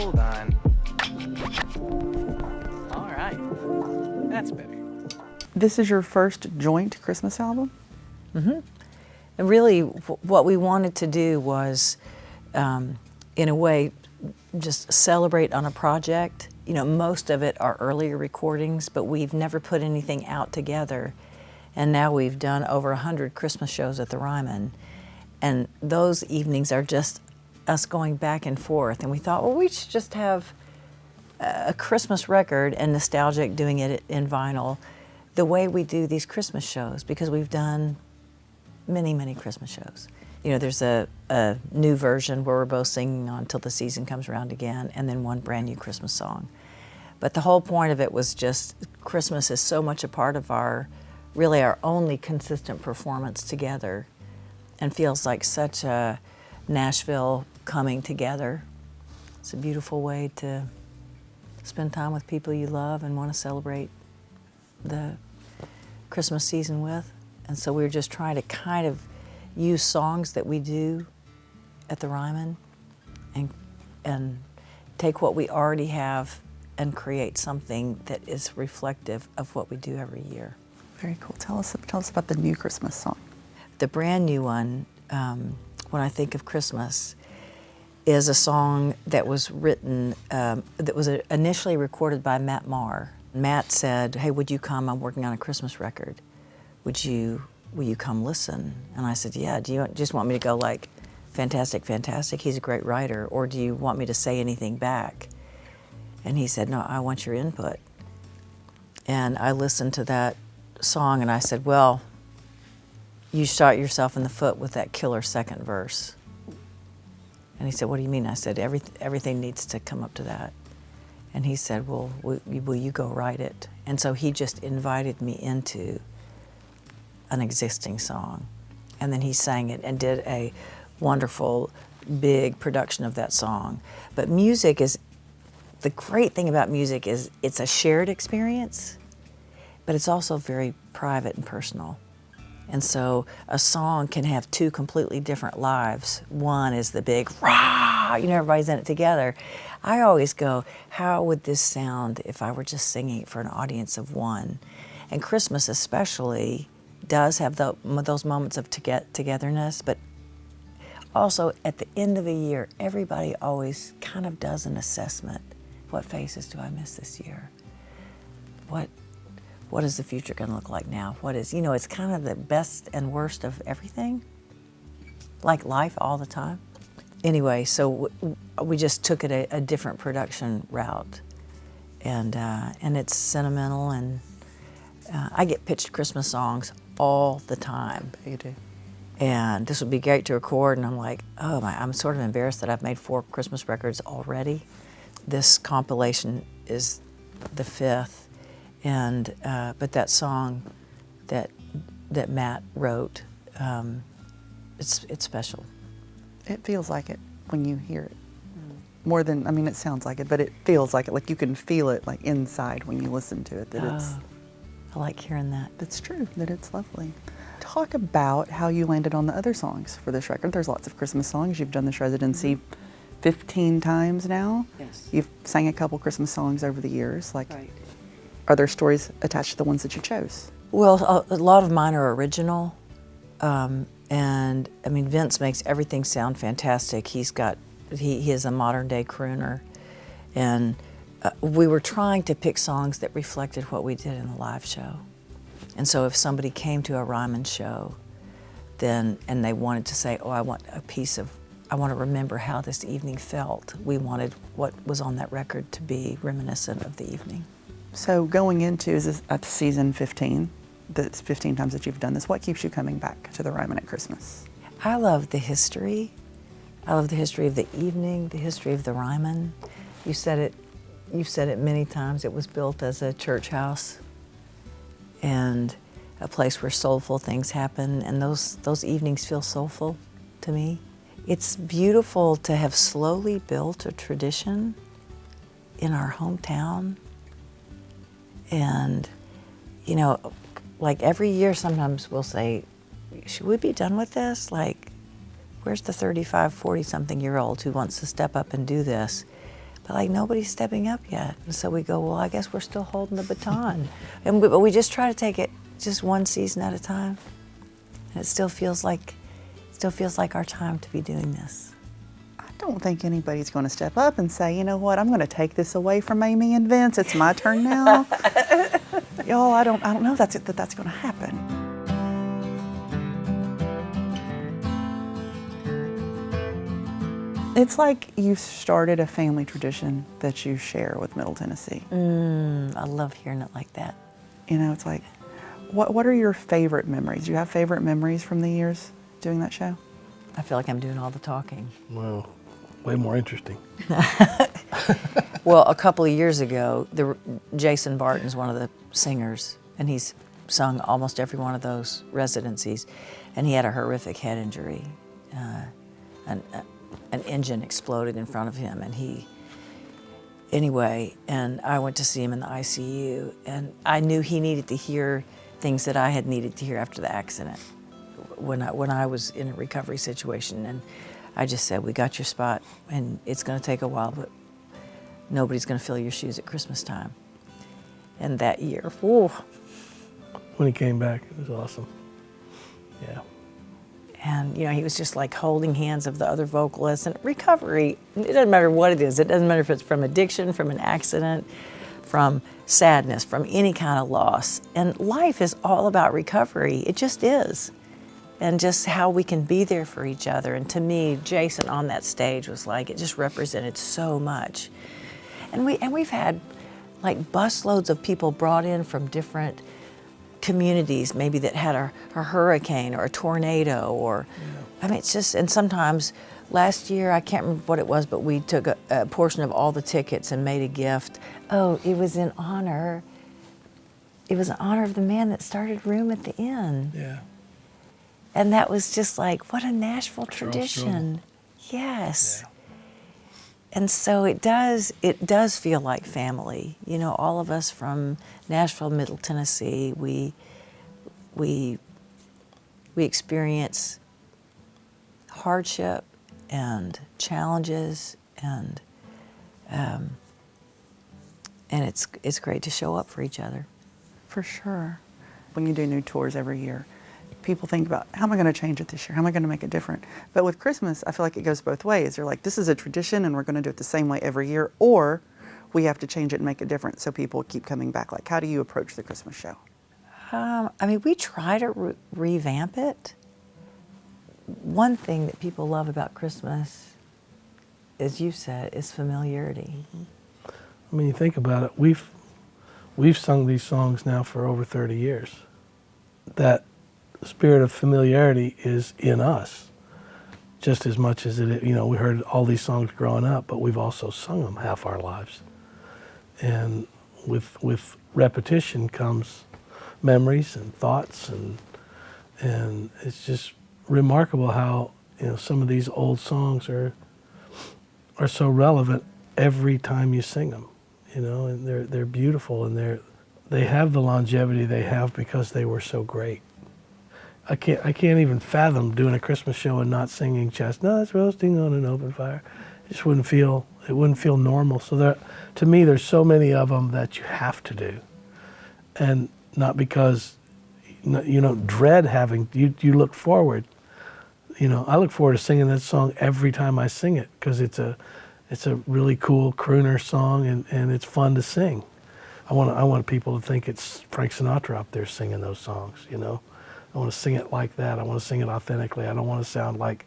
Hold on. All right. That's better. This is your first joint Christmas album? Mm-hmm. And really, what we wanted to do was, in a way, just celebrate on a project. You know, most of it are earlier recordings, but we've never put anything out together. And now we've done over 100 Christmas shows at the Ryman. And those evenings are just us going back and forth. And we thought, well, we should just have a Christmas record and nostalgic doing it in vinyl the way we do these Christmas shows, because we've done many, many Christmas shows. You know, there's a new version where we're both singing on Till the Season Comes Around Again, and then one brand new Christmas song. But the whole point of it was just Christmas is so much a part of really our only consistent performance together, and feels like such a Nashville coming together. It's a beautiful way to spend time with people you love and want to celebrate the Christmas season with. And so we were just trying to kind of use songs that we do at the Ryman and take what we already have and create something that is reflective of what we do every year. Very cool. Tell us about the new Christmas song. The brand new one, When I Think of Christmas, is a song that was written, that was initially recorded by Matt Maher. Matt said, hey, would you come? I'm working on a Christmas record. Will you come listen? And I said, yeah, do you just want me to go like, fantastic, fantastic, he's a great writer, or do you want me to say anything back? And he said, no, I want your input. And I listened to that song and I said, well, you shot yourself in the foot with that killer second verse. And he said, what do you mean? I said, everything needs to come up to that. And he said, well, will you go write it? And so he just invited me into an existing song. And then he sang it and did a wonderful, big production of that song. But music is, the great thing about music is it's a shared experience, but it's also very private and personal. And so a song can have two completely different lives. One is the big rah, you know, everybody's in it together. I always go, how would this sound if I were just singing for an audience of one? And Christmas especially does have those moments of togetherness, but also at the end of the year, everybody always kind of does an assessment. What faces do I miss this year? What is the future going to look like now? It's kind of the best and worst of everything, like life all the time. Anyway, so we just took it a different production route, and it's sentimental, and I get pitched Christmas songs all the time. You do. And this would be great to record, and I'm like, oh my, I'm sort of embarrassed that I've made 4 Christmas records already. This compilation is the 5th. And but that song that Matt wrote, it's special. It feels like it when you hear it. More than, I mean, it sounds like it, but it feels like it. Like you can feel it like inside when you listen to it. I like hearing that. It's true, that it's lovely. Talk about how you landed on the other songs for this record. There's lots of Christmas songs. You've done this residency 15 times now. Yes. You've sang a couple Christmas songs over the years. Right. Are there stories attached to the ones that you chose? Well, a lot of mine are original, and I mean, Vince makes everything sound fantastic. He is a modern day crooner, and we were trying to pick songs that reflected what we did in the live show. And so if somebody came to a Ryman show, and they wanted to say, oh, I want to remember how this evening felt, we wanted what was on that record to be reminiscent of the evening. So going into, is this at season 15, that's 15 times that you've done this, what keeps you coming back to the Ryman at Christmas? I love the history. I love the history of the evening, the history of the Ryman. You've said it many times, it was built as a church house and a place where soulful things happen, and those evenings feel soulful to me. It's beautiful to have slowly built a tradition in our hometown. And, you know, like every year sometimes we'll say, should we be done with this? Like, where's the 35, 40-something-year-old who wants to step up and do this? but like nobody's stepping up yet. And so we go, well, I guess we're still holding the baton. But we just try to take it just one season at a time. And it still feels like our time to be doing this. I don't think anybody's going to step up and say, you know what, I'm going to take this away from Amy and Vince. It's my turn now. Y'all, I don't know that's going to happen. It's like you've started a family tradition that you share with Middle Tennessee. I love hearing it like that. You know, it's like, what are your favorite memories? Do you have favorite memories from the years doing that show? I feel like I'm doing all the talking. Well, way more interesting. Well, a couple of years ago, Jason Barton's one of the singers, and he's sung almost every one of those residencies, and he had a horrific head injury. An engine exploded in front of him, and and I went to see him in the ICU, and I knew he needed to hear things that I had needed to hear after the accident when I was in a recovery situation. And I just said, we got your spot, and it's going to take a while, but nobody's going to fill your shoes at Christmas time. And that year, whew. When he came back, it was awesome. Yeah. And, you know, he was just like holding hands of the other vocalists. And recovery, it doesn't matter what it is. It doesn't matter if it's from addiction, from an accident, from sadness, from any kind of loss. And life is all about recovery. It just is. And just how we can be there for each other. And to me, Jason on that stage was like, it just represented so much. And we've had like busloads of people brought in from different communities, maybe that had a hurricane or a tornado, or I mean, it's just, and sometimes last year, I can't remember what it was, but we took a portion of all the tickets and made a gift. Oh, it was in honor of the man that started Room at the Inn. Yeah. And that was just like, what a Nashville Charles tradition. Yes. Yeah. And so it does feel like family. You know, all of us from Nashville, Middle Tennessee, we experience hardship and challenges, and it's great to show up for each other. For sure. When you do new tours every year, people think about, how am I going to change it this year? How am I going to make it different? But with Christmas, I feel like it goes both ways. They're like, this is a tradition and we're going to do it the same way every year, or we have to change it and make it different so people keep coming back. Like, how do you approach the Christmas show? I mean, we try to revamp it. One thing that people love about Christmas, as you said, is familiarity. I mean, you think about it, we've sung these songs now for over 30 years. That spirit of familiarity is in us just as much as it, you know, we heard all these songs growing up, but we've also sung them half our lives. And with repetition comes memories and thoughts, and it's just remarkable how, you know, some of these old songs are so relevant every time you sing them, you know, and they're beautiful, and they have the longevity they have because they were so great. I can't even fathom doing a Christmas show and not singing "Chestnuts Roasting on an Open Fire." It just wouldn't feel normal. So to me, there's so many of them that you have to do, and not because you know dread having you look forward. You know, I look forward to singing that song every time I sing it because it's a really cool crooner song, and it's fun to sing. I want people to think it's Frank Sinatra up there singing those songs. You know. I want to sing it like that. I want to sing it authentically. I don't want to sound like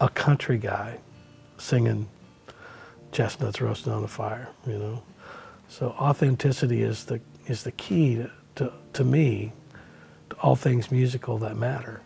a country guy singing "Chestnuts Roasting on a Fire," you know. So authenticity is the key to me to all things musical that matter.